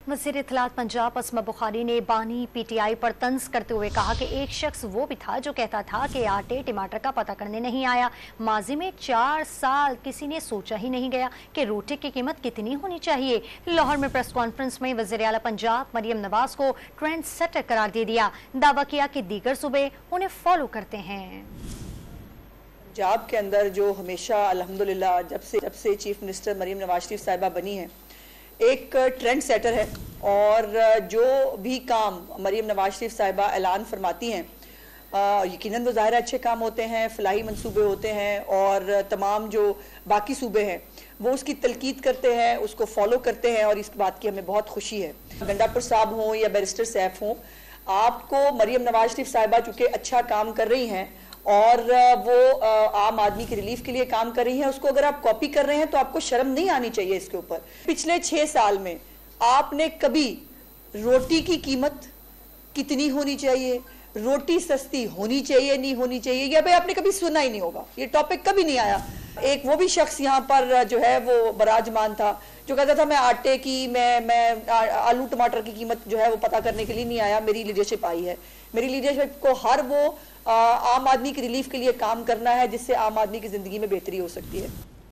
वज़ीर इत्तलात पंजाब असमा बुखारी ने बानी PTI पर तंज करते हुए कहा कि एक शख्स वो भी था जो कहता था कि आटे टमाटर का पता करने नहीं आया। माजी में 4 साल किसी ने सोचा ही नहीं गया कि रोटी की कीमत कितनी होनी चाहिए। लाहौर में प्रेस कॉन्फ्रेंस में वज़ीर आला पंजाब मरियम नवाज को ट्रेंड सेटर करार दे दिया। दावा किया कि दीगर सूबे उन्हें फॉलो करते हैं। पंजाब के अंदर जो हमेशा अल्हम्दुलिल्लाह जब से चीफ मिनिस्टर मरियम नवाज शरीफ साहिबा बनी है, एक ट्रेंड सेटर है और जो भी काम मरियम नवाज शरीफ साहिबा ऐलान फरमाती हैं यकीनन वो ज़ाहिर अच्छे काम होते हैं, फलाही मंसूबे होते हैं और तमाम जो बाकी सूबे हैं वो उसकी तलकीद करते हैं, उसको फॉलो करते हैं और इस बात की हमें बहुत खुशी है। गंडापुर साहब हों या बैरिस्टर सैफ हों, आपको मरियम नवाज शरीफ साहिबा चूँकि अच्छा काम कर रही हैं और वो आम आदमी की रिलीफ के लिए काम कर रही है, उसको अगर आप कॉपी कर रहे हैं तो आपको शर्म नहीं आनी चाहिए इसके ऊपर। पिछले 6 साल में आपने कभी रोटी की कीमत कितनी होनी चाहिए, रोटी सस्ती होनी चाहिए नहीं होनी चाहिए, या भाई आपने कभी सुना ही नहीं होगा, ये टॉपिक कभी नहीं आया। एक वो भी शख्स यहाँ पर जो है वो बराजमान था जो कहता था मैं आटे की मैं आलू टमाटर की कीमत जो है वो पता करने के लिए नहीं आया, मेरी लीडरशिप आई है। मेरी लीडरशिप को हर वो आम आदमी की रिलीफ के लिए काम करना है जिससे आम आदमी की जिंदगी में बेहतरी हो सकती है।